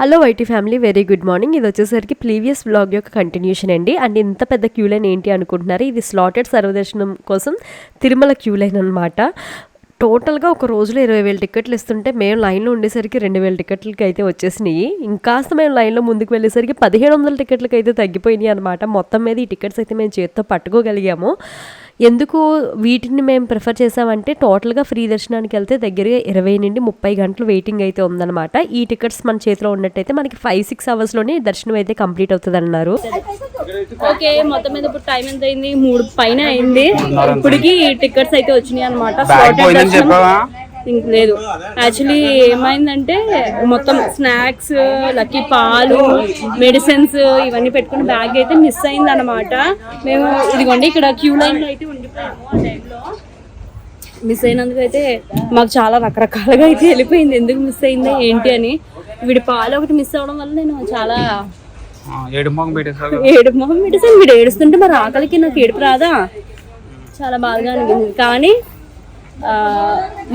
Hello YT family, very good morning. ఇది వచ్చేసరికి previous vlog యొక్క కంటిన్యూషన్ అండి. అండ్ ఇంత పెద్ద క్యూ లైన్ ఏంటి అనుకుంటున్నారు, ఇది స్లాటెడ్ సర్వదర్శనం కోసం తిరుమల క్యూ లైన్ అనమాట. టోటల్గా ఒక రోజులో 20,000 టికెట్లు ఇస్తుంటే మేము లైన్లో ఉండేసరికి 2,000 టికెట్లకి అయితే వచ్చేసినాయి. ఇంకాస్త మేము లైన్లో ముందుకు వెళ్ళేసరికి 1,700 టికెట్లకి అయితే తగ్గిపోయినాయి అనమాట. మొత్తం మీద ఈ టికెట్స్ అయితే మేము చేతితో పట్టుకోగలిగాము. ఎందుకు వీటిని మేము ప్రిఫర్ చేసామంటే, టోటల్గా ఫ్రీ దర్శనానికి వెళ్తే దగ్గరగా 20 నుండి 30 గంటలు వెయిటింగ్ అయితే ఉందన్నమాట. ఈ టికెట్స్ మన చేతిలో ఉన్నట్టయితే మనకి 5-6 అవర్స్లోనే దర్శనం అయితే కంప్లీట్ అవుతుంది అన్నారు. ఓకే, మొత్తం మీద ఇప్పుడు టైం ఎంత అయింది? 3 పైన అయింది. ఇప్పటికి టికెట్స్ అయితే వచ్చినాయి అనమాట. లేదు, యాక్చువల్లీ ఏమైందంటే మొత్తం స్నాక్స్, లక్కీ పాలు, మెడిసిన్స్ ఇవన్నీ పెట్టుకుని బ్యాగ్ అయితే మిస్ అయింది అనమాట. మేము ఇదిగోండి ఇక్కడ క్యూ లైన్ లో అయితే ఉండిపోయాము. ఆ టైంలో మిస్ అయినందుకు అయితే మాకు చాలా రకరకాలుగా అయితే వెళ్ళిపోయింది, ఎందుకు మిస్ అయింది ఏంటి అని. వీడి పాలు ఒకటి మిస్ అవడం వల్ల నేను చాలా ఏడు మొహం పెట్టేసాను. వీడు ఏడుస్తుంటే మరి ఆకలికి నాకు ఏడుపు రాదా, చాలా బాగా అనిపించింది. కానీ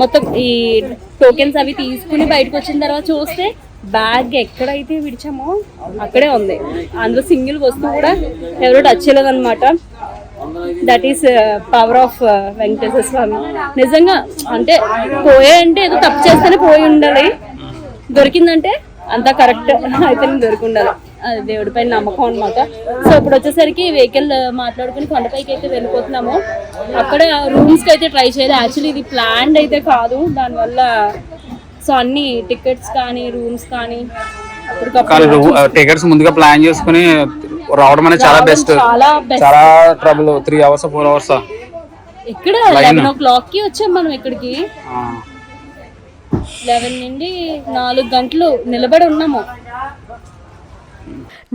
మొత్తం ఈ టోకెన్స్ అవి తీసుకుని బయటకు వచ్చిన తర్వాత చూస్తే బ్యాగ్ ఎక్కడైతే విడిచామో అక్కడే ఉంది. అందులో సింగిల్ వస్తువు కూడా ఎవరో టచ్ చేయలేదు అనమాట. That is power of Venkateswara Swami. నిజంగా అంటే పోయాయంటే ఏదో తప్పు చేస్తేనే పోయి ఉండాలి, దొరికిందంటే అంతా కరెక్ట్ అయితే దొరికి ఉండాలి. అది దేవుడి పైన నమ్మకం అనమాట. సో ఇప్పుడు వచ్చేసరికి వెహికల్ మాట్లాడుకుని కొండపైకి అయితే వెళ్ళిపోతున్నాము. అక్కడ రూమ్స్కి అయితే ట్రై చేయాలి. యాక్చువల్లీ ఇది ప్లాన్డ్ అయితే కాదు, దానివల్ల సో అన్ని టికెట్స్ కానీ రూమ్స్ కానీ టికెట్స్ ముందుగా ప్లాన్ చేసుకుని రావడం అనేది చాలా బెస్ట్. చాలా ట్రబుల్ 3 hours 4 hours ఇక్కడ 11 o'clock కి వచ్చాం మనం ఇక్కడికి. 11 నుండి 4 గంటలు నిలబడి ఉన్నాము.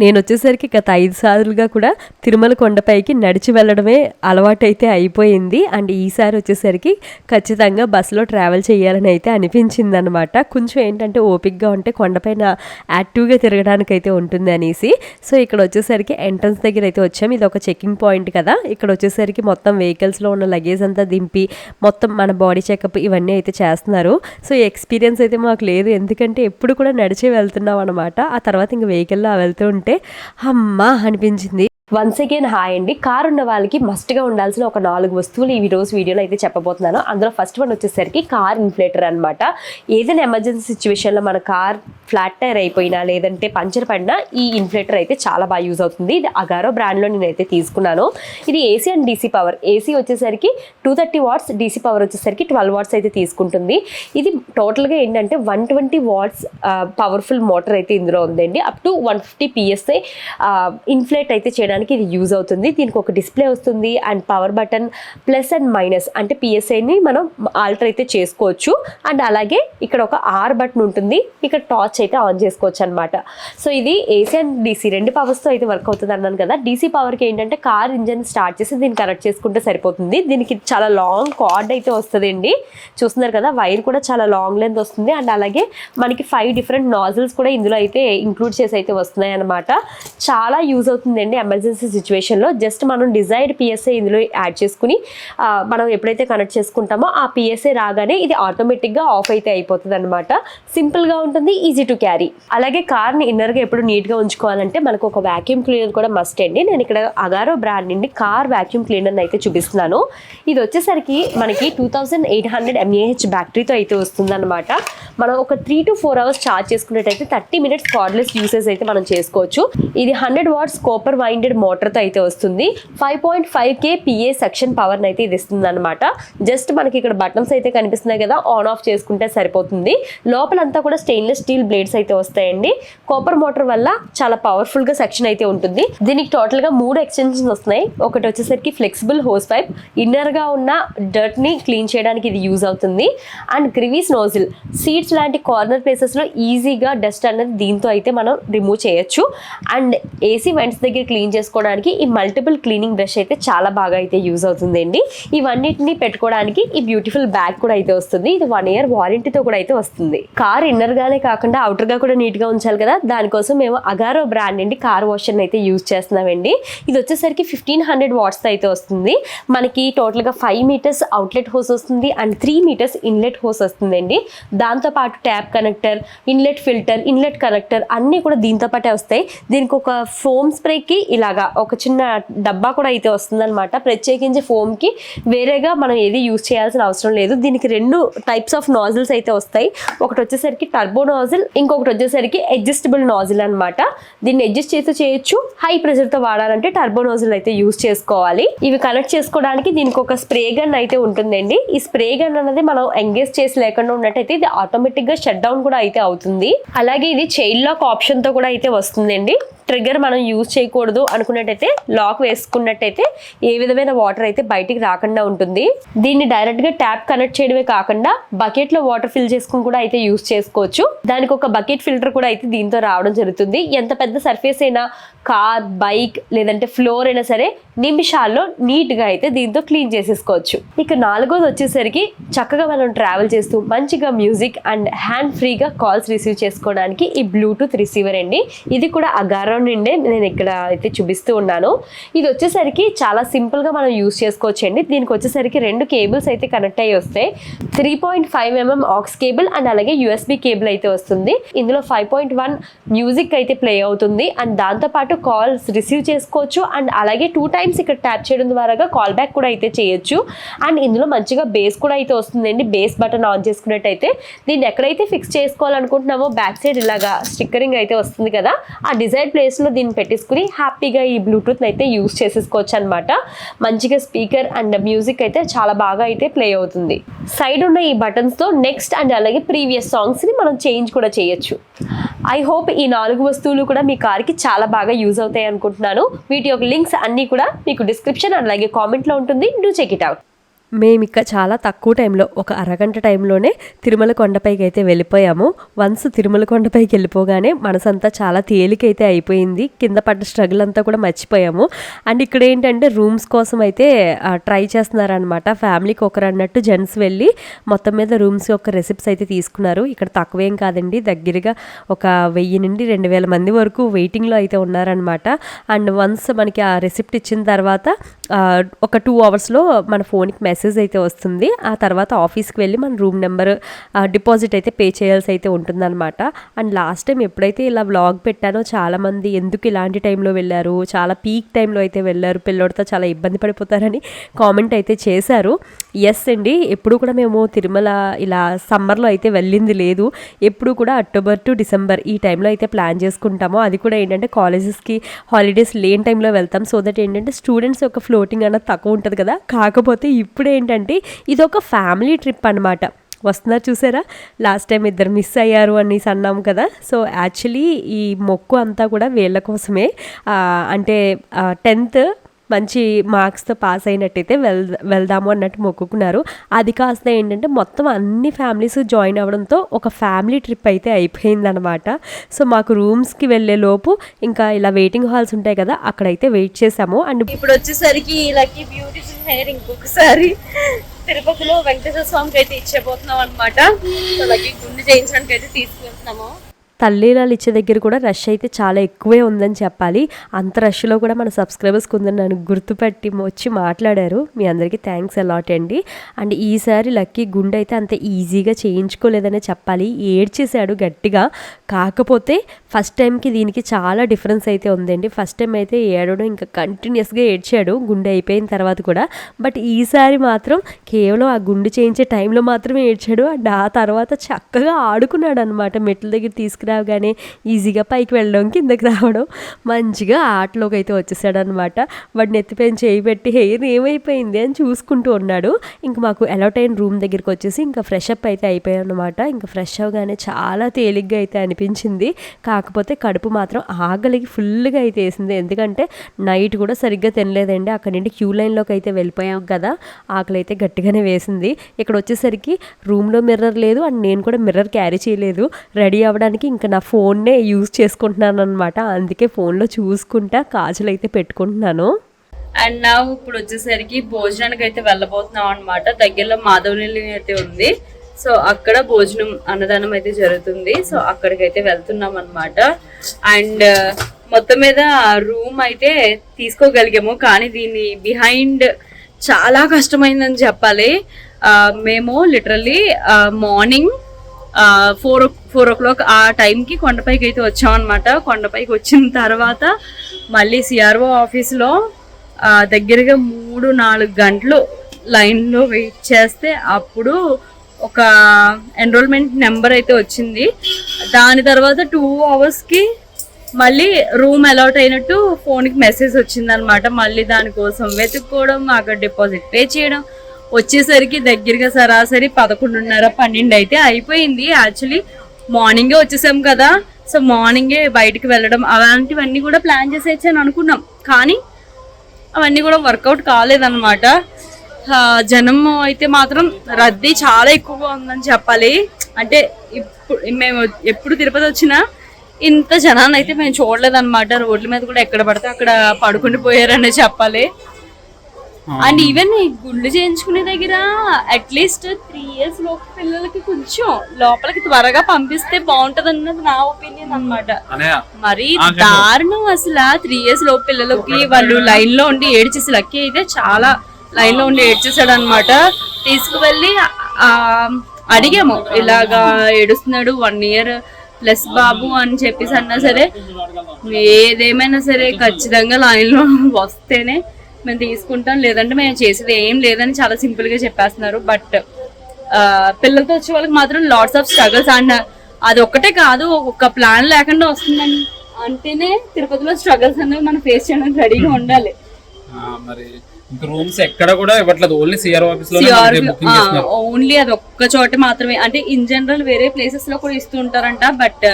నేను వచ్చేసరికి గత 5 సార్లుగా కూడా తిరుమల కొండపైకి నడిచి వెళ్ళడమే అలవాటైతే అయిపోయింది. అండ్ ఈసారి వచ్చేసరికి ఖచ్చితంగా బస్సులో ట్రావెల్ చేయాలని అయితే అనిపించింది అనమాట. కొంచెం ఏంటంటే ఓపిక్గా ఉంటే కొండపైన యాక్టివ్గా తిరగడానికి అయితే ఉంటుంది అనేసి. సో ఇక్కడ వచ్చేసరికి ఎంట్రన్స్ దగ్గర అయితే వచ్చాము. ఇది ఒక చెకింగ్ పాయింట్ కదా. ఇక్కడ వచ్చేసరికి మొత్తం వెహికల్స్లో ఉన్న లగేజ్ అంతా దింపి మొత్తం మన బాడీ చెకప్ ఇవన్నీ అయితే చేస్తున్నారు. సో ఈ ఎక్స్పీరియన్స్ అయితే మాకు లేదు, ఎందుకంటే ఎప్పుడు కూడా నడిచే వెళ్తున్నాం అనమాట. ఆ తర్వాత ఇంక వెహికల్లో వెళ్తూ ఉంటే అమ్మా అనిపించింది. వన్స్ అగైన్ హాయ్ అండి. కార్ ఉన్న వాళ్ళకి మస్ట్గా ఉండాల్సిన ఒక 4 వస్తువులు ఈ రోజు వీడియోలో అయితే చెప్పబోతున్నాను. అందులో ఫస్ట్ వన్ వచ్చేసరికి కార్ ఇన్ఫ్లేటర్ అనమాట. ఏదైనా ఎమర్జెన్సీ సిచ్యువేషన్లో మన కార్ ఫ్లాట్ టైర్ అయిపోయినా లేదంటే పంచర్ పడినా ఈ ఇన్ఫ్లేటర్ అయితే చాలా బాగా యూజ్ అవుతుంది. ఇది అగారో బ్రాండ్లో నేనైతే తీసుకున్నాను. ఇది AC and DC power. AC వచ్చేసరికి 230 watts, డీసీ పవర్ వచ్చేసరికి 12 watts అయితే తీసుకుంటుంది. ఇది టోటల్గా ఏంటంటే 120 watts పవర్ఫుల్ మోటార్ అయితే ఇందులో ఉందండి. అప్ టు 150 PSI ఇన్ఫ్లేట్ అయితే చేయడానికి ఇది యూజ్ అవుతుంది. దీనికి ఒక డిస్ప్లే వస్తుంది and power button plus and minus అంటే PSIని మనం ఆల్టర్ అయితే చేసుకోవచ్చు. అండ్ అలాగే ఇక్కడ ఒక ఆర్ బటన్ ఉంటుంది, ఇక్కడ టార్చ్ అయితే ఆన్ చేసుకోవచ్చు అనమాట. సో ఇది ఏసీ అండ్ డీసీ 2 పవర్స్తో అయితే వర్క్ అవుతుంది అన్నాను కదా. డీసీ పవర్కి ఏంటంటే కార్ ఇంజన్ స్టార్ట్ చేసి దీన్ని కనెక్ట్ చేసుకుంటే సరిపోతుంది. దీనికి చాలా లాంగ్ కార్డ్ అయితే వస్తుందండి, చూస్తున్నారు కదా. వైర్ కూడా చాలా లాంగ్ లెంత్ వస్తుంది. అండ్ అలాగే మనకి 5 different నాజిల్స్ కూడా ఇందులో అయితే ఇంక్లూడ్ చేసి అయితే వస్తున్నాయి అనమాట. చాలా యూజ్ అవుతుందండి ఎమర్జెన్సీ సిచ్యువేషన్లో. జస్ట్ మనం డిజైర్డ్ PSI ఇందులో యాడ్ చేసుకుని మనం ఎప్పుడైతే కనెక్ట్ చేసుకుంటామో ఆ PSI రాగానే ఇది ఆటోమేటిక్గా ఆఫ్ అయితే అయిపోతుంది అనమాట. సింపుల్గా ఉంటుంది, ఈజీ టు క్యారీ. అలాగే కార్ని ఇన్నర్గా ఎప్పుడు నీట్గా ఉంచుకోవాలంటే మనకు ఒక వ్యాక్యూమ్ క్లీనర్ కూడా మస్ట్ అండి. నేను ఇక్కడ అగారో బ్రాండ్ నుండి కార్ వ్యాక్యూమ్ క్లీనర్ అయితే చూపిస్తున్నాను. ఇది వచ్చేసరికి మనకి 2800 mAh బ్యాటరీతో అయితే వస్తుంది అనమాట. మనం ఒక 3 to 4 hours ఛార్జ్ చేసుకున్నట్టయితే 30 minutes కార్డ్లెస్ యూసేజ్ అయితే మనం చేసుకోవచ్చు. ఇది 100 watts కాపర్ వైండెడ్ మోటార్తో అయితే వస్తుంది. 5.5K PA సెక్షన్ పవర్ని అయితే ఇది ఇస్తుంది అనమాట. జస్ట్ మనకి ఇక్కడ బటన్స్ అయితే కనిపిస్తున్నాయి కదా, ఆన్ ఆఫ్ చేసుకుంటే సరిపోతుంది. లోపలంతా కూడా స్టెయిన్లెస్ స్టీల్ బ్లేడ్స్ అయితే వస్తాయండి. కాపర్ మోటార్ వల్ల చాలా పవర్ఫుల్గా సెక్షన్ అయితే ఉంటుంది. దీనికి టోటల్గా 3 ఎక్స్టెన్షన్స్ వస్తున్నాయి. ఒకటి వచ్చేసరికి ఫ్లెక్సిబుల్ హోస్ పైప్, ఇన్నర్గా ఉన్న డర్ట్ని క్లీన్ చేయడానికి ఇది యూజ్ అవుతుంది. అండ్ గ్రివీస్ నోజిల్, సీట్స్ లాంటి కార్నర్ ప్లేసెస్లో ఈజీగా డస్ట్ అనేది దీంతో అయితే మనం రిమూవ్ చేయొచ్చు. అండ్ ఏసీ వెంట్స్ దగ్గర క్లీన్ చేసుకుంటే చేసుకోవడానికి ఈ మల్టిపుల్ క్లీనింగ్ బ్రష్ అయితే చాలా బాగా అయితే యూజ్ అవుతుందండి. ఇవన్నిటిని పెట్టుకోవడానికి ఈ బ్యూటిఫుల్ బ్యాగ్ కూడా అయితే వస్తుంది. ఇది 1 year వారంటీతో కూడా అయితే వస్తుంది. కార్ ఇన్నర్ గానే కాకుండా అవుటర్ గా కూడా నీట్ గా ఉంచాలి కదా, దానికోసం మేము అగారో బ్రాండ్ అండి కార్ వాషర్ అయితే యూజ్ చేస్తున్నామండి. ఇది వచ్చేసరికి 1500 వాట్స్ అయితే వస్తుంది. మనకి టోటల్ గా 5 meters అవుట్లెట్ హోస్ వస్తుంది అండ్ 3 meters ఇన్లెట్ హోస్ వస్తుందండి. దాంతో పాటు tap connector, inlet filter, inlet connector అన్నీ కూడా దీంతో పాటే వస్తాయి. దీనికి ఒక ఫోమ్ స్ప్రేకి ఇలాగా ఒక చిన్న డబ్బా కూడా అయితే వస్తుంది అనమాట. ప్రత్యేకించి ఫోమ్ కి వేరేగా మనం ఏది యూజ్ చేయాల్సిన అవసరం లేదు. దీనికి 2 types ఆఫ్ నాజిల్స్ అయితే వస్తాయి. ఒకటి వచ్చేసరికి టర్బో నాజిల్, ఇంకొకటి వచ్చేసరికి అడ్జస్టబుల్ నాజిల్ అనమాట. దీన్ని అడ్జస్ట్ చేసి చేయొచ్చు. హై ప్రెషర్ తో వాడాలంటే టర్బో నాజిల్ అయితే యూజ్ చేసుకోవాలి. ఇవి కనెక్ట్ చేసుకోవడానికి దీనికి ఒక స్ప్రే గన్ అయితే ఉంటుందండి. ఈ స్ప్రే గన్ అనేది మనం ఎంగేజ్ చేసి లేకుండా ఉన్నట్టయితే ఇది ఆటోమేటిక్ గా షట్ డౌన్ కూడా అయితే అవుతుంది. అలాగే ఇది చైల్డ్ లాక్ ఆప్షన్ తో కూడా అయితే వస్తుందండి. ట్రిగ్గర్ మనం యూజ్ చేయకూడదు అనుకున్నట్టయితే లాక్ వేసుకున్నట్టయితే ఏ విధమైన వాటర్ అయితే బయటికి రాకుండా ఉంటుంది. దీన్ని డైరెక్ట్ గా ట్యాప్ కనెక్ట్ చేయడమే కాకుండా బకెట్ లో వాటర్ ఫిల్ చేసుకుని కూడా అయితే యూజ్ చేసుకోవచ్చు. దానికి ఒక బకెట్ ఫిల్టర్ కూడా అయితే దీంతో రావడం జరుగుతుంది. ఎంత పెద్ద సర్ఫేస్ అయినా, కార్, బైక్ లేదంటే ఫ్లోర్ అయినా సరే నిమిషాల్లో నీట్ గా అయితే దీంతో క్లీన్ చేసేసుకోవచ్చు. ఇక 4వది వచ్చేసరికి చక్కగా మనం ట్రావెల్ చేస్తూ మంచిగా మ్యూజిక్ అండ్ హ్యాండ్ ఫ్రీగా కాల్స్ రిసీవ్ చేసుకోవడానికి ఈ బ్లూటూత్ రిసీవర్ అండి. ఇది కూడా అగారో నుండే నేను ఇక్కడ అయితే చూపిస్తూ ఉన్నాను. ఇది వచ్చేసరికి చాలా సింపుల్ గా మనం యూజ్ చేసుకోవచ్చు అండి. దీనికి వచ్చేసరికి 2 కేబుల్స్ అయితే కనెక్ట్ అయ్యి వస్తాయి. 3.5 mm ఆక్స్ కేబుల్ అండ్ అలాగే USB కేబుల్ అయితే వస్తుంది. ఇందులో 5.1 మ్యూజిక్ అయితే ప్లే అవుతుంది అండ్ దాంతో పాటు కాల్స్ రిసీవ్ చేసుకోవచ్చు అండ్ అలాగే 2 times ఇక్కడ ట్యాప్ చేయడం ద్వారా కాల్ బ్యాక్ కూడా అయితే చేయొచ్చు. అండ్ ఇందులో మంచిగా బేస్ కూడా అయితే వస్తుందండి. బేస్ బటన్ ఆన్ చేసుకున్నట్టయితే దీన్ని ఎక్కడైతే ఫిక్స్ చేసుకోవాలనుకుంటున్నామో బ్యాక్ సైడ్ ఇలాగా స్టిక్కరింగ్ అయితే వస్తుంది కదా, ఆ డిజైన్ ప్లేస్ లో దీన్ని పెట్టేసుకుని హ్యాపీగా ఈ బ్లూటూత్ అయితే యూజ్ చేసేసుకోవచ్చు అనమాట. మంచిగా స్పీకర్ అండ్ మ్యూజిక్ అయితే చాలా బాగా అయితే ప్లే అవుతుంది. సైడ్ ఉన్న ఈ బటన్స్ తో నెక్స్ట్ అండ్ అలాగే ప్రీవియస్ సాంగ్స్ ని మనం చేంజ్ కూడా చేయొచ్చు. ఐ హోప్ ఈ 4 వస్తువులు కూడా మీ కార్కి చాలా బాగా యూజ్ అవుతాయి అనుకుంటున్నాను. వీటి యొక్క లింక్స్ అన్నీ కూడా మీకు డిస్క్రిప్షన్ అండ్ అలాగే కామెంట్లో ఉంటుంది. Do check it out. మేము ఇక చాలా తక్కువ టైంలో, ఒక అరగంట టైంలోనే తిరుమల కొండపైకి అయితే వెళ్ళిపోయాము. వన్స్ తిరుమల కొండపైకి వెళ్ళిపోగానే మనసంతా చాలా తేలికైతే అయిపోయింది. కింద పడ్డ స్ట్రగుల్ అంతా కూడా మర్చిపోయాము. అండ్ ఇక్కడ ఏంటంటే రూమ్స్ కోసం అయితే ట్రై చేస్తున్నారనమాట. ఫ్యామిలీకి ఒకరు అన్నట్టు జెంట్స్ వెళ్ళి మొత్తం మీద రూమ్స్ యొక్క రెసిప్ట్స్ అయితే తీసుకున్నారు. ఇక్కడ తక్కువేం కాదండి, దగ్గరగా ఒక 1000 నుండి 2000 మంది వరకు వెయిటింగ్లో అయితే ఉన్నారనమాట. అండ్ వన్స్ మనకి ఆ రెసిప్ట్ ఇచ్చిన తర్వాత ఒక 2 hours మన ఫోన్కి మెసేజ్ అయితే వస్తుంది. ఆ తర్వాత ఆఫీస్కి వెళ్ళి మన రూమ్ నెంబర్ డిపాజిట్ అయితే పే చేయాల్సి అయితే ఉంటుందన్నమాట. అండ్ లాస్ట్ టైం ఎప్పుడైతే ఇలా వ్లాగ్ పెట్టానో చాలామంది ఎందుకు ఇలాంటి టైంలో వెళ్ళారు, చాలా పీక్ టైంలో అయితే వెళ్ళారు, పిల్లోడితో చాలా ఇబ్బంది పడిపోతారని కామెంట్ అయితే చేశారు. ఎస్ అండి, ఎప్పుడు కూడా మేము తిరుమల ఇలా సమ్మర్లో అయితే వెళ్ళింది లేదు. ఎప్పుడు కూడా అక్టోబర్ టు డిసెంబర్ ఈ టైంలో అయితే ప్లాన్ చేసుకుంటాము. అది కూడా ఏంటంటే కాలేజెస్కి హాలిడేస్ లేని టైంలో వెళ్తాం. సో దట్ ఏంటంటే స్టూడెంట్స్ యొక్క ఫ్లోటింగ్ అన్నది తక్కువ ఉంటుంది కదా. కాకపోతే ఇప్పుడు ఏంటంటే ఇది ఒక ఫ్యామిలీ ట్రిప్ అనమాట. వస్తున్నారు చూసారా, లాస్ట్ టైం 2 మిస్ అయ్యారు అనేసి అన్నాం కదా. సో యాక్చువల్లీ ఈ మొక్కు అంతా కూడా వీళ్ళ కోసమే. అంటే 10th మంచి మార్క్స్తో పాస్ అయినట్టయితే వెళ్దాము అన్నట్టు మొక్కుకున్నారు. అది కాస్త ఏంటంటే మొత్తం అన్ని ఫ్యామిలీస్ జాయిన్ అవ్వడంతో ఒక ఫ్యామిలీ ట్రిప్ అయితే అయిపోయిందనమాట. సో మాకు రూమ్స్కి వెళ్ళే లోపు ఇంకా ఇలా వెయిటింగ్ హాల్స్ ఉంటాయి కదా, అక్కడైతే వెయిట్ చేసాము. అండ్ ఇప్పుడు వచ్చేసరికి లక్కీ బ్యూటిఫుల్ హెయిర్ ఇంకొకసారి తిరుపతిలో వెంకటేశ్వర స్వామికి అయితే ఇచ్చేపోతున్నాం అనమాట. లక్కీ గుండు చేయించడానికి అయితే తీసుకెళ్తున్నాము. తల్లీలాలు ఇచ్చే దగ్గర కూడా రష్ అయితే చాలా ఎక్కువే ఉందని చెప్పాలి. అంత రష్లో కూడా మన సబ్స్క్రైబర్స్ కొందరు నన్ను గుర్తుపెట్టి వచ్చి మాట్లాడారు. మీ అందరికీ థ్యాంక్స్ అలాట్ అండి. అండ్ ఈసారి లక్కీ గుండె అయితే అంత ఈజీగా చేయించుకోలేదనే చెప్పాలి. ఏడ్చేశాడు గట్టిగా. కాకపోతే ఫస్ట్ టైంకి దీనికి చాలా డిఫరెన్స్ అయితే ఉందండి. ఫస్ట్ టైం అయితే ఏడవడం ఇంకా కంటిన్యూస్గా ఏడ్చాడు గుండె అయిపోయిన తర్వాత కూడా. బట్ ఈసారి మాత్రం కేవలం ఆ గుండె చేయించే టైంలో మాత్రమే ఏడ్చాడు. అండ్ ఆ తర్వాత చక్కగా ఆడుకున్నాడు అనమాట. మెట్ల దగ్గర తీసుకురాగానే ఈజీగా పైకి వెళ్ళడం, కిందకి రావడం, మంచిగా ఆటలోకి అయితే వచ్చేసాడు అనమాట. వాడిని ఎత్తిపోయిన చేయి పెట్టి హెయిర్ ఏమైపోయింది అని చూసుకుంటూ ఉన్నాడు. ఇంకా మాకు అలౌట్ అయిన రూమ్ దగ్గరికి వచ్చేసి ఇంకా ఫ్రెష్ అప్ అయితే అయిపోయాం అనమాట. ఇంకా ఫ్రెష్ అవగానే చాలా తేలిగ్గా అయితే అనిపించింది. కాకపోతే కడుపు మాత్రం ఆకలికి ఫుల్గా అయితే వేసింది. ఎందుకంటే నైట్ కూడా సరిగ్గా తినలేదండి. అక్కడి నుండి క్యూ లైన్లోకి అయితే వెళ్ళిపోయాం కదా, ఆకలి అయితే గట్టిగానే వేసింది. ఇక్కడ వచ్చేసరికి రూమ్లో మిర్రర్ లేదు అండ్ నేను కూడా మిర్రర్ క్యారీ చేయలేదు. రెడీ అవ్వడానికి ఇంకా ఇంకా నా ఫోన్నే యూజ్ చేసుకుంటున్నాను అనమాట. అందుకే ఫోన్లో చూసుకుంటా కాజులు అయితే పెట్టుకుంటున్నాను. అండ్ నా ఇప్పుడు వచ్చేసరికి భోజనానికి అయితే వెళ్ళబోతున్నాం అనమాట. దగ్గరలో మాధవనిల్లి అయితే ఉంది. సో అక్కడ భోజనం అన్నదానం అయితే జరుగుతుంది. సో అక్కడికైతే వెళ్తున్నాం అనమాట. అండ్ మొత్తం మీద రూమ్ అయితే తీసుకోగలిగాము, కానీ దీని బిహైండ్ చాలా కష్టమైందని చెప్పాలి. మేము లిటరల్లీ మార్నింగ్ 4 o'clock ఆ టైంకి కొండపైకి అయితే వచ్చామన్నమాట. కొండపైకి వచ్చిన తర్వాత మళ్ళీ సిఆర్ఓ ఆఫీస్లో దగ్గరగా 3-4 గంటలు లైన్లో వెయిట్ చేస్తే అప్పుడు ఒక ఎన్రోల్మెంట్ నెంబర్ అయితే వచ్చింది. దాని తర్వాత 2 hours మళ్ళీ రూమ్ అలాట్ అయినట్టు ఫోన్కి మెసేజ్ వచ్చింది అనమాట. మళ్ళీ దానికోసం వెతుక్కోవడం, అక్కడ డిపాజిట్ పే చేయడం, వచ్చేసరికి దగ్గరగా సరాసరి 11:30-12 అయితే అయిపోయింది. యాక్చువల్లీ మార్నింగే వచ్చేసాం కదా, సో మార్నింగే బయటికి వెళ్ళడం అలాంటివన్నీ కూడా ప్లాన్ చేసేయచ్చని అనుకున్నాం, కానీ అవన్నీ కూడా వర్కౌట్ కాలేదన్నమాట. జనం అయితే మాత్రం రద్దీ చాలా ఎక్కువగా ఉందని చెప్పాలి. అంటే మేము ఎప్పుడు తిరుపతి వచ్చినా ఇంత జనాన్ని అయితే మేము చూడలేదన్నమాట. రోడ్ల మీద కూడా ఎక్కడ పడితే అక్కడ పడుకుని పోయారనే చెప్పాలి. అండ్ ఈవెన్ ఈ గుళ్ళు చేయించుకునే దగ్గర అట్లీస్ట్ 3 years లోపు పిల్లలకి కొంచెం లోపలికి త్వరగా పంపిస్తే బాగుంటది అన్నది నా ఒపీనియన్ అనమాట. మరి దారుణం అసలు 3 years లోపు పిల్లలకి వాళ్ళు లైన్ లో ఉండి ఏడ్చేసి, లక్కీ అయితే చాలా లైన్ లో ఉండి ఏడ్చేసాడు అనమాట. తీసుకువెళ్ళి అడిగాము, ఇలాగా ఏడుస్తున్నాడు 1 year ప్లస్ బాబు అని చెప్పేసి అన్నా సరే, ఏదేమైనా సరే ఖచ్చితంగా లైన్ లో వస్తేనే మేము తీసుకుంటాం, లేదంటే మేము చేసేది ఏం లేదని చాలా సింపుల్ గా చెప్పేస్తున్నారు. బట్ పిల్లలతో వచ్చే వాళ్ళకి మాత్రం లాట్స్ ఆఫ్ స్ట్రగల్స్. అండ్ అది ఒక్కటే కాదు, ఒక ప్లాన్ లేకుండా వస్తుందని అంటేనే తిరుపతిలో స్ట్రగల్స్ అనేవి మనం ఫేస్ చేయడానికి రెడీగా ఉండాలి. మరి రూమ్స్ ఎక్కడ కూడా ఇవ్వట్లేదు, ఓన్లీ సిఆర్ ఆఫీస్ లో ఓన్లీ అది ఒక్క చోట మాత్రమే. అంటే ఇన్ జనరల్ వేరే ప్లేసెస్ లో కూడా ఇస్తూ ఉంటారంట, బట్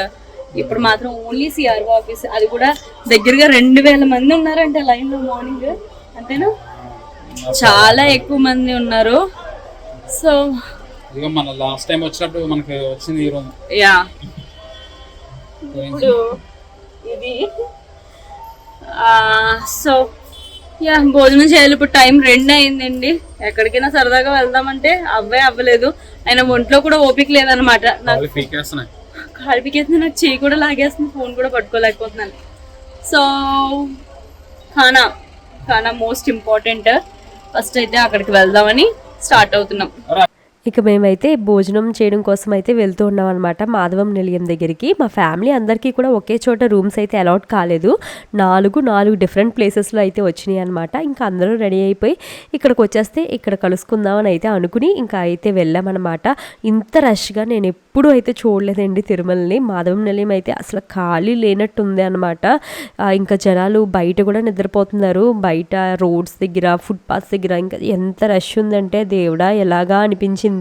ఇప్పుడు మాత్రం ఓన్లీ సిఆర్ఓ ఆఫీస్. అది కూడా దగ్గరగా 2000 మంది ఉన్నారంట లైన్ లో మార్నింగ్, అంతేనా? చాలా ఎక్కువ మంది ఉన్నారు. సో మన లాస్ట్ టైం వచ్చినప్పుడు మనకి వచ్చింది ఈ రూమ్. యా ఇప్పుడు ఇది సో యా భోజనం చేయాలి. ఇప్పుడు టైం 2 అయిందండి. ఎక్కడికైనా సరదాగా వెళ్దామంటే అవ్వలేదు. ఆయన ఒంట్లో కూడా ఓపిక లేదనమాట. కాలు పీకేస్తుంది, నాకు చేయి కూడా లాగేస్తుంది, ఫోన్ కూడా పట్టుకోలేకపోతున్నాను. సో ఖానా మోస్ట్ ఇంపార్టెంట్. ఫస్ట్ అయితే అక్కడికి వెళ్దామని స్టార్ట్ అవుతున్నాం. ఇక మేమైతే భోజనం చేయడం కోసం అయితే వెళ్తూ ఉన్నాం అనమాట మాధవం నిలయం దగ్గరికి. మా ఫ్యామిలీ అందరికీ కూడా ఒకే చోట రూమ్స్ అయితే అలాట్ కాలేదు. 4 డిఫరెంట్ ప్లేసెస్లో అయితే వచ్చినాయి అనమాట. ఇంకా అందరూ రెడీ అయిపోయి ఇక్కడికి వచ్చేస్తే ఇక్కడ కలుసుకుందామని అయితే అనుకుని ఇంకా అయితే వెళ్ళామన్నమాట. ఇంత రష్గా నేను ఎప్పుడూ అయితే చూడలేదండి తిరుమలని. మాధవం నిలయం అయితే అసలు ఖాళీ లేనట్టుంది అనమాట. ఇంకా జనాలు బయట కూడా నిద్రపోతున్నారు, బయట రోడ్స్ దగ్గర, ఫుట్పాత్స్ దగ్గర. ఇంకా ఎంత రష్ ఉందంటే దేవుడా ఎలాగా అనిపించింది.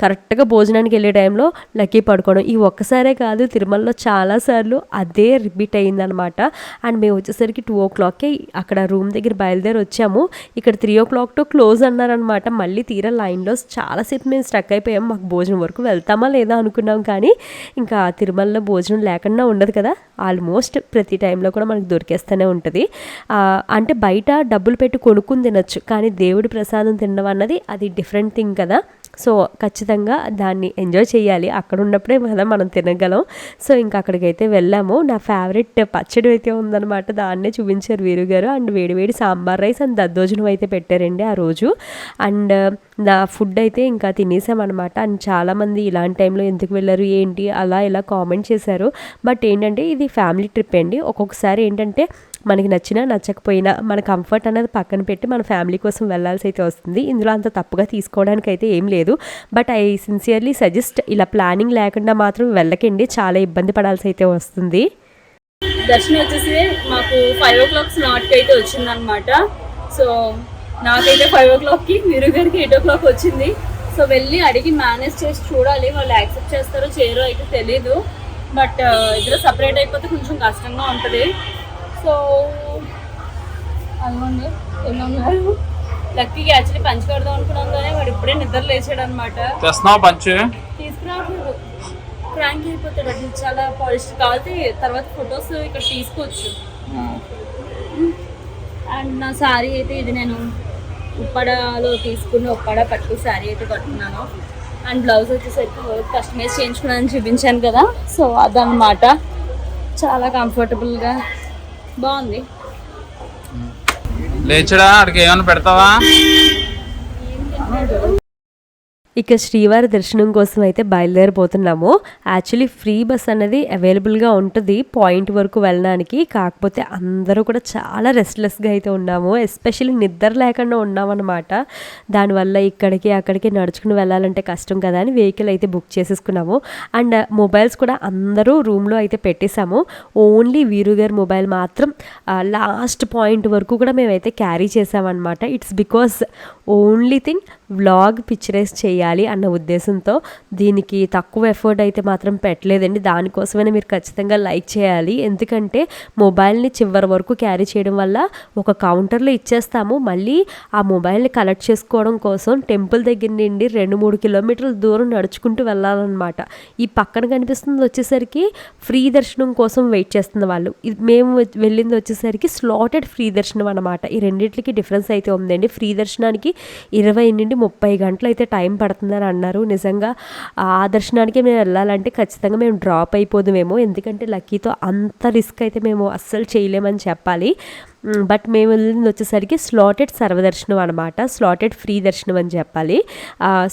కరెక్ట్గా భోజనానికి వెళ్ళే టైంలో లక్కీ పడుకోవడం. ఈ ఒక్కసారే కాదు, తిరుమలలో చాలాసార్లు అదే రిపీట్ అయిందనమాట. అండ్ మేము వచ్చేసరికి 2 o'clockకే అక్కడ రూమ్ దగ్గర బయలుదేరి వచ్చాము. ఇక్కడ 3 o'clock టు క్లోజ్ అన్నారనమాట. మళ్ళీ తీరా లైన్లో చాలాసేపు మేము స్ట్రక్ అయిపోయాము. మాకు భోజనం వరకు వెళ్తామా లేదా అనుకున్నాం, కానీ ఇంకా తిరుమలలో భోజనం లేకుండా ఉండదు కదా. ఆల్మోస్ట్ ప్రతి టైంలో కూడా మనకు దొరికేస్తూనే ఉంటుంది. అంటే బయట డబ్బులు పెట్టి కొనుక్కుని తినొచ్చు, కానీ దేవుడి ప్రసాదం తినడం అన్నది అది డిఫరెంట్ థింగ్ కదా. సో ఖచ్చితంగా దాన్ని ఎంజాయ్ చేయాలి, అక్కడ ఉన్నప్పుడే కదా మనం తినగలం. సో ఇంకా అక్కడికైతే వెళ్ళాము. నా ఫేవరెట్ పచ్చడి అయితే ఉందన్నమాట, దాన్నే చూపించారు వీరుగారు. అండ్ వేడివేడి సాంబార్ రైస్ అండ్ దద్దోజనం అయితే పెట్టారండి ఆ రోజు. అండ్ నా ఫుడ్ అయితే ఇంకా తినేసామన్నమాట. అండ్ చాలామంది ఇలాంటి టైంలో ఎందుకు వెళ్ళారు ఏంటి అలా ఇలా కామెంట్ చేశారు. బట్ ఏంటంటే ఇది ఫ్యామిలీ ట్రిప్ అండి. ఒక్కొక్కసారి ఏంటంటే మనకి నచ్చినా నచ్చకపోయినా మన కంఫర్ట్ అనేది పక్కన పెట్టి మన ఫ్యామిలీ కోసం వెళ్ళాల్సి అయితే వస్తుంది. ఇందులో అంత తప్పుగా తీసుకోవడానికి అయితే ఏం లేదు. బట్ ఐ సిన్సియర్లీ సజెస్ట్ ఇలా ప్లానింగ్ లేకుండా మాత్రం వెళ్ళకండి, చాలా ఇబ్బంది పడాల్సి అయితే వస్తుంది. దర్శనం వచ్చేసి మాకు 5 o'clock స్లాట్కి అయితే వచ్చిందనమాట. సో నాకైతే 5 o'clockకి, వీరు గారికి 8 o'clock వచ్చింది. సో వెళ్ళి అడిగి మేనేజ్ చేసి చూడాలి, వాళ్ళు యాక్సెప్ట్ చేస్తారో చేయరో అయితే తెలీదు. బట్ ఇద్దరు సపరేట్ అయిపోతే కొంచెం కష్టంగా ఉంటుంది. సో అనుకోండి ఎలా ఉన్నారు. లక్కీకి యాక్చువల్లీ పంచి కడదాం అనుకున్నాం, కానీ వాడు ఇప్పుడే నిద్ర లేచాడు అనమాట. పంచు తీసుకురావట్లేదు, ప్రాంక్ అయిపోతాడు అది చాలా పాలిష్ కాబట్టి తర్వాత ఫొటోస్ ఇక్కడ తీసుకోవచ్చు. అండ్ నా శారీ అయితే ఇది నేను ఉప్పాడలో తీసుకుని ఉప్పాడ పట్టు శారీ అయితే కట్టుకున్నాను. అండ్ బ్లౌజ్ వచ్చేసరికి కస్టమైజ్ చేయించుకున్నాను చూపించాను కదా, సో అదనమాట. చాలా కంఫర్టబుల్గా బాగుంది. లేచడా అక్కడికి ఏమైనా పెడతావా? ఇక శ్రీవారి దర్శనం కోసం అయితే బయలుదేరిపోతున్నాము. యాక్చువల్లీ ఫ్రీ బస్ అనేది అవైలబుల్గా ఉంటుంది పాయింట్ వరకు వెళ్ళడానికి. కాకపోతే అందరూ కూడా చాలా రెస్ట్లెస్గా అయితే ఉన్నాము, ఎస్పెషల్లీ నిద్ర లేకుండా ఉన్నామన్నమాట. దానివల్ల ఇక్కడికి అక్కడికి నడుచుకుని వెళ్ళాలంటే కష్టం కదా అని వెహికల్ అయితే బుక్ చేసేసుకున్నాము. అండ్ మొబైల్స్ కూడా అందరూ రూమ్లో అయితే పెట్టేశాము. ఓన్లీ వీరుగారి మొబైల్ మాత్రం లాస్ట్ పాయింట్ వరకు కూడా మేమైతే క్యారీ చేసామన్నమాట. It's because only thing vlog picturise చేయాలి అన్న ఉద్దేశంతో. దీనికి తక్కువ ఎఫర్ట్ అయితే మాత్రం పెట్టలేదండి. దానికోసమైనా మీరు ఖచ్చితంగా లైక్ చేయాలి. ఎందుకంటే మొబైల్ని చివరి వరకు క్యారీ చేయడం వల్ల ఒక కౌంటర్లో ఇచ్చేస్తాము. మళ్ళీ ఆ మొబైల్ని కలెక్ట్ చేసుకోవడం కోసం టెంపుల్ దగ్గర నుండి 2-3 కిలోమీటర్ల దూరం నడుచుకుంటూ వెళ్ళాలన్నమాట. ఈ పక్కన కనిపిస్తుంది వచ్చేసరికి ఫ్రీ దర్శనం కోసం వెయిట్ చేస్తున్న వాళ్ళు. మేము వెళ్ళింది వచ్చేసరికి స్లాటెడ్ ఫ్రీ దర్శనం అనమాట. ఈ రెండింటికి డిఫరెన్స్ అయితే ఉందండి. ఫ్రీ దర్శనానికి 20 నుండి 30 గంటలు అయితే టైం పడుతుందని అన్నారు. నిజంగా ఆ దర్శనానికి మేము వెళ్ళాలంటే ఖచ్చితంగా మేము డ్రాప్ అయిపోదుమేమో, ఎందుకంటే లక్కీతో అంత రిస్క్ అయితే మేము అస్సలు చేయలేమని చెప్పాలి. బట్ మేము వెళ్ళింది వచ్చేసరికి స్లాటెడ్ సర్వదర్శనం అనమాట, స్లాటెడ్ ఫ్రీ దర్శనం అని చెప్పాలి.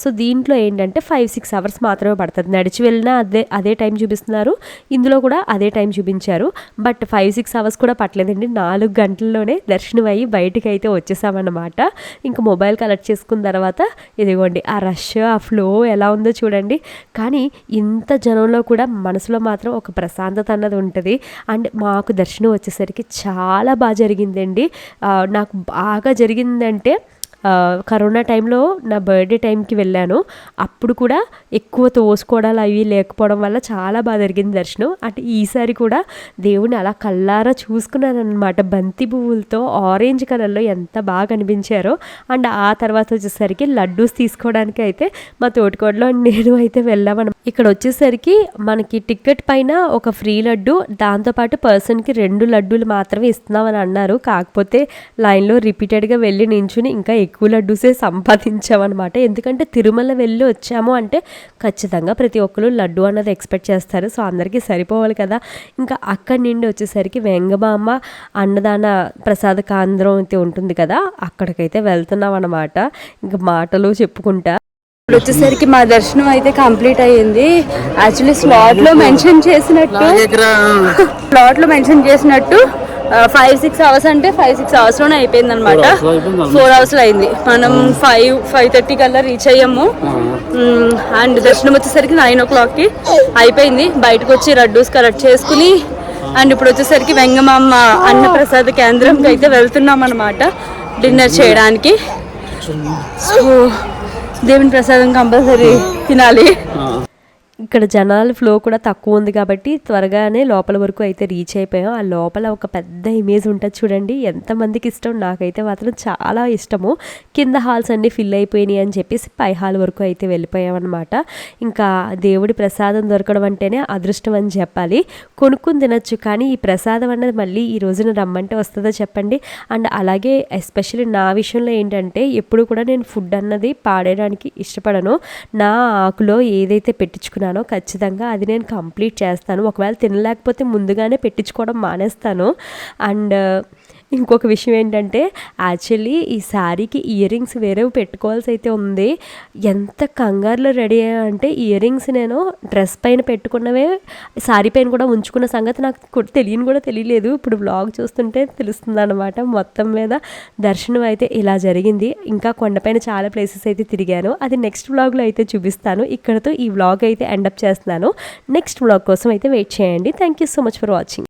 సో దీంట్లో ఏంటంటే 5-6 అవర్స్ మాత్రమే పడుతుంది. నడిచి వెళ్ళినా అదే టైం చూపిస్తున్నారు, ఇందులో కూడా అదే టైం చూపించారు. బట్ 5-6 అవర్స్ కూడా పట్టలేదండి. 4 గంటల్లోనే దర్శనం అయ్యి బయటికి అయితే వచ్చేసామన్నమాట. ఇంకా మొబైల్ కలెక్ట్ చేసుకున్న తర్వాత ఇదిగోండి ఆ రష్, ఆ ఫ్లో ఎలా ఉందో చూడండి. కానీ ఇంత జనంలో కూడా మనసులో మాత్రం ఒక ప్రశాంతత అన్నది ఉంటుంది. అండ్ మాకు దర్శనం వచ్చేసరికి చాలా బాగా జరిగిందండి. నాకు బాగా జరిగిందంటే కరోనా టైంలో నా బర్త్డే టైంకి వెళ్ళాను. అప్పుడు కూడా ఎక్కువ తోసుకోవడాలు అవి లేకపోవడం వల్ల చాలా బాగా జరిగింది దర్శనం. అంటే ఈసారి కూడా దేవుని అలా కళ్ళారా చూసుకున్నాను అనమాట. బంతి పువ్వులతో ఆరెంజ్ కలర్లో ఎంత బాగా కనిపించారో. అండ్ ఆ తర్వాత వచ్చేసరికి లడ్డూస్ తీసుకోవడానికి అయితే మా తోటికోడలో నేను అయితే వెళ్ళామన్నమాట. ఇక్కడ వచ్చేసరికి మనకి టికెట్ పైన ఒక ఫ్రీ లడ్డు, దాంతోపాటు పర్సన్కి 2 లడ్డూలు మాత్రమే ఇస్తున్నామని అన్నారు. కాకపోతే లైన్లో రిపీటెడ్గా వెళ్ళి నించుని ఇంకా ఎక్కువ లడ్డూసే సంపాదించామన్నమాట. ఎందుకంటే తిరుమల వెళ్ళి వచ్చాము అంటే ఖచ్చితంగా ప్రతి ఒక్కరు లడ్డు అన్నది ఎక్స్పెక్ట్ చేస్తారు. సో అందరికీ సరిపోవాలి కదా. ఇంకా అక్కడి నుండి వచ్చేసరికి వెంగమాంబ అన్నదాన ప్రసాద కేంద్రం అయితే ఉంటుంది కదా, అక్కడికైతే వెళ్తున్నాం అన్నమాట. ఇంకా మాటలు చెప్పుకుంటా ఇప్పుడు వచ్చేసరికి మా దర్శనం అయితే కంప్లీట్ అయ్యింది. యాక్చువల్లీ స్లాట్లో మెన్షన్ చేసినట్టు 5-6 అవర్స్ అంటే 5-6 అవర్స్లోనే అయిపోయింది అనమాట. 4 అవర్స్లో అయింది. మనం 5:30 కల్లా రీచ్ అయ్యాము. అండ్ దర్శనం వచ్చేసరికి 9 o'clockకి అయిపోయింది. బయటకు వచ్చి లడ్డూస్ కలెక్ట్ చేసుకుని అండ్ ఇప్పుడు వచ్చేసరికి వెంగమాంబ అన్న ప్రసాద కేంద్రంకి అయితే వెళ్తున్నాం అనమాట డిన్నర్ చేయడానికి. సో దేవుని ప్రసాదం కంపల్సరీ తినాలి. ఇక్కడ జనాల ఫ్లో కూడా తక్కువ ఉంది కాబట్టి త్వరగానే లోపల వరకు అయితే రీచ్ అయిపోయాం. ఆ లోపల ఒక పెద్ద ఇమేజ్ ఉంటుంది చూడండి, ఎంతమందికి ఇష్టం. నాకైతే మాత్రం చాలా ఇష్టము. కింద హాల్స్ అన్నీ ఫిల్ అయిపోయినాయి అని చెప్పేసి పై హాల్ వరకు అయితే వెళ్ళిపోయాం అనమాట. ఇంకా దేవుడి ప్రసాదం దొరకడం అంటేనే అదృష్టం అని చెప్పాలి. కొనుక్కుని తినచ్చు, కానీ ఈ ప్రసాదం అన్నది మళ్ళీ ఈ రోజున రమ్మంటే వస్తుందో చెప్పండి. అండ్ అలాగే ఎస్పెషల్లీ నా విషయంలో ఏంటంటే ఎప్పుడు కూడా నేను ఫుడ్ అన్నది పాడేయడానికి ఇష్టపడను. నా ఆకులో ఏదైతే పెట్టించుకున్నానో ఖచ్చితంగా అది నేను కంప్లీట్ చేస్తాను. ఒకవేళ తినలేకపోతే ముందుగానే పెట్టించుకోవడం మానేస్తాను. అండ్ ఇంకొక విషయం ఏంటంటే యాక్చువల్లీ ఈ శారీకి ఇయర్ రింగ్స్ వేరే పెట్టుకోవాల్సి అయితే ఉంది. ఎంత కంగారులో రెడీ అయ్యా అంటే ఇయర్ రింగ్స్ నేను డ్రెస్ పైన పెట్టుకున్నవే శారీ పైన కూడా ఉంచుకున్న సంగతి నాకు తెలియలేదు. ఇప్పుడు వ్లాగ్ చూస్తుంటే తెలుస్తుంది అనమాట. మొత్తం మీద దర్శనం అయితే ఇలా జరిగింది. ఇంకా కొండపైన చాలా ప్లేసెస్ అయితే తిరిగాను, అది నెక్స్ట్ వ్లాగ్లో అయితే చూపిస్తాను. ఇక్కడతో ఈ వ్లాగ్ అయితే ఎండప్ చేస్తున్నాను. నెక్స్ట్ వ్లాగ్ కోసం అయితే వెయిట్ చేయండి. Thank you so much for watching.